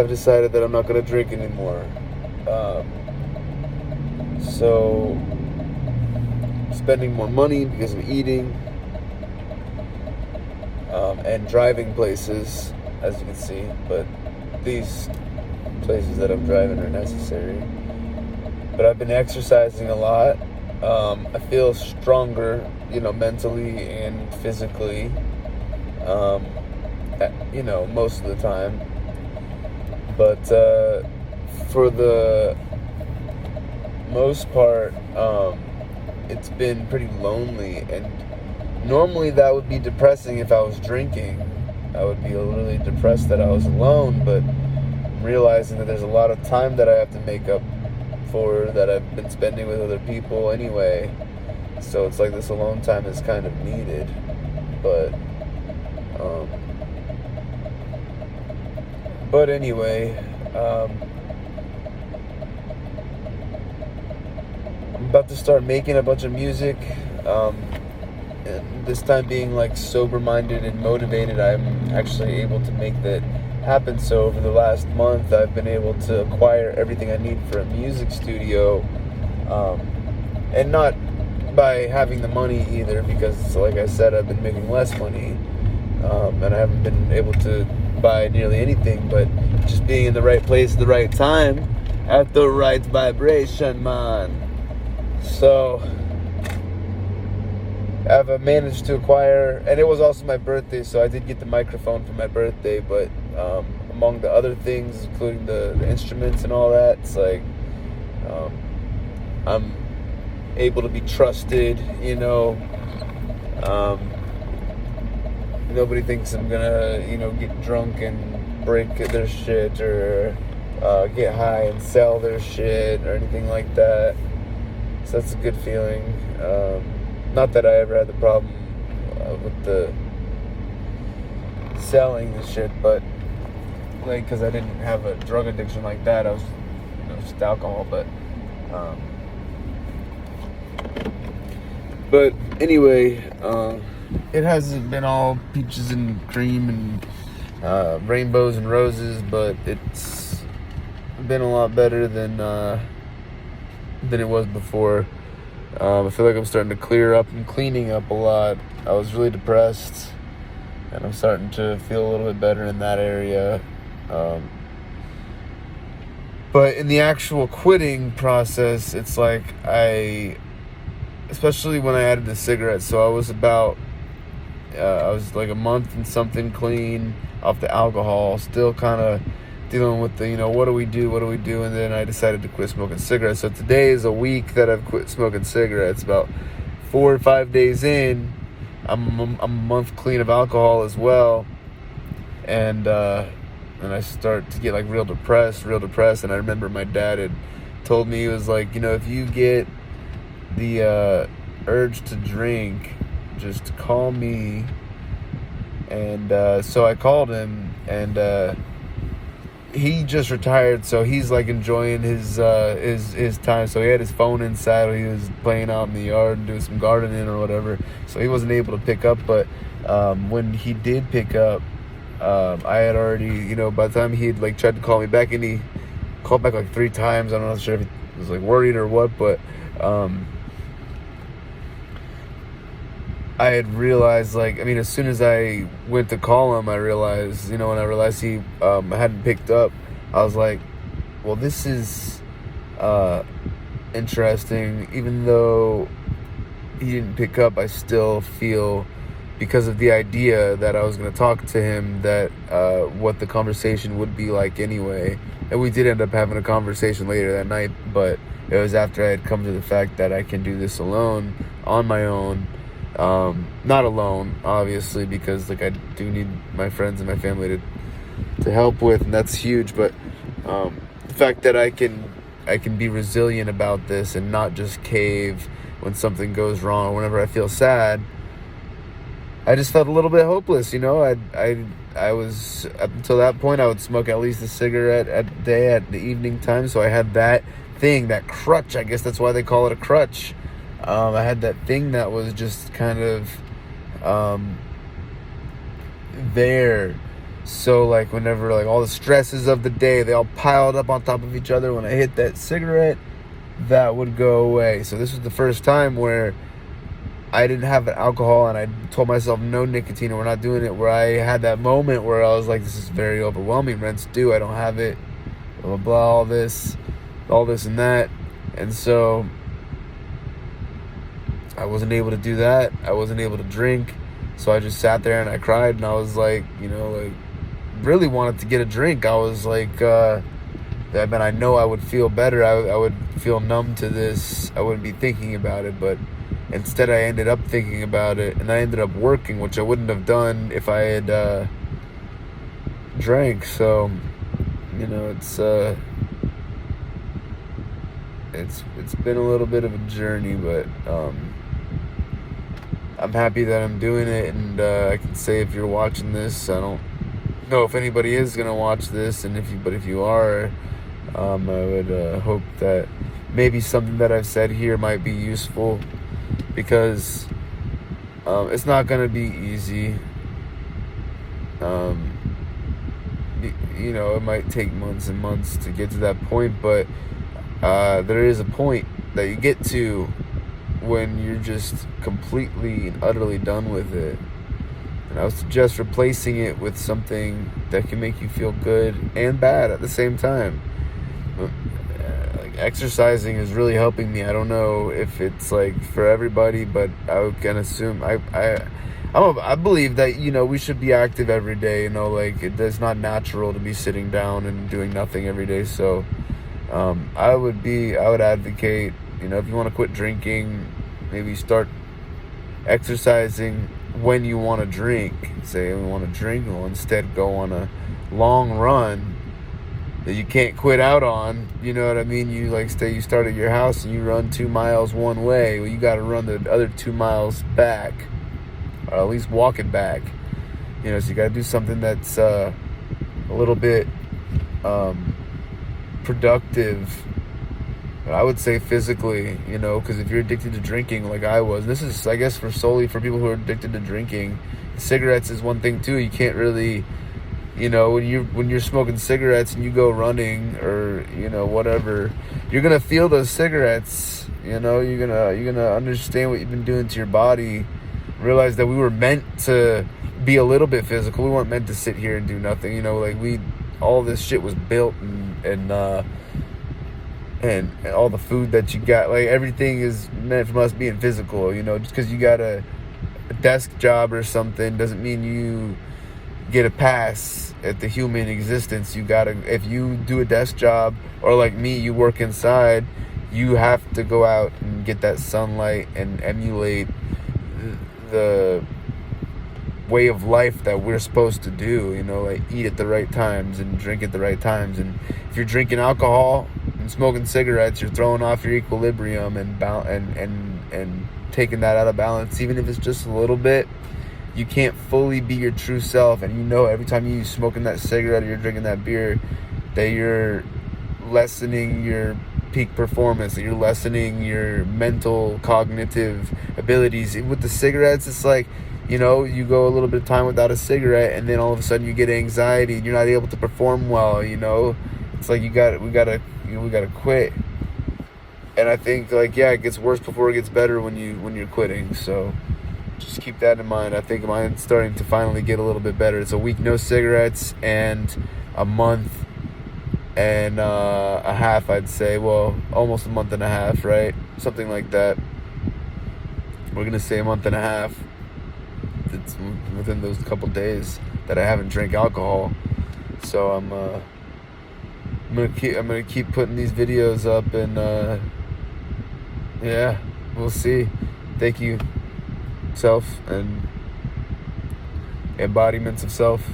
I've decided that I'm not going to drink anymore. So, spending more money because of eating, and driving places, as you can see. But these places that I'm driving are necessary. But I've been exercising a lot. I feel stronger, mentally and physically, most of the time. But for the most part, it's been pretty lonely. And normally that would be depressing if I was drinking. I would be really depressed that I was alone, but I'm realizing that there's a lot of time that I have to make up for that I've been spending with other people anyway. So it's like this alone time is kind of needed. But anyway, I'm about to start making a bunch of music. And this time being like sober-minded and motivated, I'm actually able to make that happen. So over the last month, I've been able to acquire everything I need for a music studio, and not by having the money either, because like I said, I've been making less money, and I haven't been able to buy nearly anything, but just being in the right place at the right time at the right vibration, man. So I've managed to acquire, and it was also my birthday, so I did get the microphone for my birthday. But among the other things, including the instruments and all that, it's like I'm able to be trusted. Nobody thinks I'm gonna, get drunk and break their shit, or get high and sell their shit or anything like that. So that's a good feeling. Not that I ever had the problem with the selling the shit, but like, because I didn't have a drug addiction like that. I was, just alcohol. But anyway, it hasn't been all peaches and cream and rainbows and roses, but it's been a lot better than it was before. I feel like I'm starting to clear up and cleaning up a lot. I was really depressed, and I'm starting to feel a little bit better in that area. But in the actual quitting process, it's like especially when I added the cigarettes, so I was like a month and something clean off the alcohol, still kind of dealing with the, what do we do, and then I decided to quit smoking cigarettes. So today is a week that I've quit smoking cigarettes. About 4 or 5 days in, I'm a month clean of alcohol as well, and I start to get like real depressed, and I remember my dad had told me, he was like, if you get the urge to drink, just call me. And so I called him, and he just retired, so he's like enjoying his time. So he had his phone inside, he was playing out in the yard and doing some gardening or whatever, so he wasn't able to pick up. But when he did pick up, I had already, by the time he had like tried to call me back, and he called back like 3 times. I'm not sure if he was like worried or what, but I had realized, as soon as I went to call him, I realized, when I realized he hadn't picked up, I was like, well, this is interesting. Even though he didn't pick up, I still feel, because of the idea that I was going to talk to him, that what the conversation would be like anyway. And we did end up having a conversation later that night, but it was after I had come to the fact that I can do this alone, on my own. Not alone, obviously, because I do need my friends and my family to help with, and that's huge. But the fact that I can be resilient about this and not just cave when something goes wrong. Whenever I feel sad, I just felt a little bit hopeless. I was, up until that point, I would smoke at least a cigarette a day at the evening time. So I had that thing, that crutch. I guess that's why they call it a crutch. I had that thing that was just kind of there So like whenever like all the stresses of the day, they all piled up on top of each other, when I hit that cigarette, that would go away. So this was the first time where I didn't have alcohol, and I told myself no nicotine, and we're not doing it, where I had that moment where I was like, this is very overwhelming, rent's due, I don't have it, blah, blah, blah, all this and that. And so I wasn't able to do that. I wasn't able to drink. So I just sat there and I cried, and I was like, like really wanted to get a drink. I was like, I know I would feel better. I would feel numb to this. I wouldn't be thinking about it, but instead I ended up thinking about it, and I ended up working, which I wouldn't have done if I had drank. So, it's been a little bit of a journey, but I'm happy that I'm doing it. And I can say, if you're watching this, I don't know if anybody is gonna watch this, and if you are, I would hope that maybe something that I've said here might be useful, because it's not gonna be easy. It might take months and months to get to that point, but there is a point that you get to when you're just completely and utterly done with it. And I would suggest replacing it with something that can make you feel good and bad at the same time. Like exercising is really helping me. I don't know if it's like for everybody, but I can assume I believe that we should be active every day. It's not natural to be sitting down and doing nothing every day. So I would advocate, if you want to quit drinking, maybe start exercising when you want to drink. Say we want to drink, we'll instead go on a long run that you can't quit out on. You know what I mean? You start at your house and you run 2 miles one way. Well, you got to run the other 2 miles back, or at least walk it back. So you got to do something that's a little bit productive. I would say physically, because if you're addicted to drinking like I was, this is, I guess, solely for people who are addicted to drinking. Cigarettes is one thing too. You can't really, when you're smoking cigarettes and you go running or whatever, you're gonna feel those cigarettes. You're gonna understand what you've been doing to your body. Realize that we were meant to be a little bit physical. We weren't meant to sit here and do nothing. All this shit was built and all the food that you got, everything is meant from us being physical. Just because you got a desk job or something doesn't mean you get a pass at the human existence. If you do a desk job, or like me, you work inside, you have to go out and get that sunlight and emulate the way of life that we're supposed to do. Eat at the right times and drink at the right times. And if you're drinking alcohol and smoking cigarettes, you're throwing off your equilibrium and taking that out of balance. Even if it's just a little bit, you can't fully be your true self. And every time you smoking that cigarette or you're drinking that beer, that you're lessening your peak performance, that you're lessening your mental cognitive abilities. With the cigarettes, it's like, you go a little bit of time without a cigarette, and then all of a sudden you get anxiety and you're not able to perform well. It's like we gotta quit. And I think it gets worse before it gets better when you're quitting. So just keep that in mind. I think mine's starting to finally get a little bit better. It's a week no cigarettes and a month and a half, I'd say. Well, almost a month and a half, right? Something like that. We're gonna say a month and a half. It's within those couple days that I haven't drank alcohol. So I'm gonna keep putting these videos up, and we'll see. Thank you, self and embodiments of self.